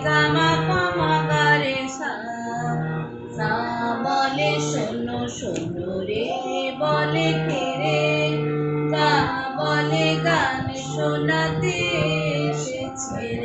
gamma পামা গারে সা, সা বলে শোনো শোনো রে বলে কে রে, গা বলে গান শোনাতে এসেছে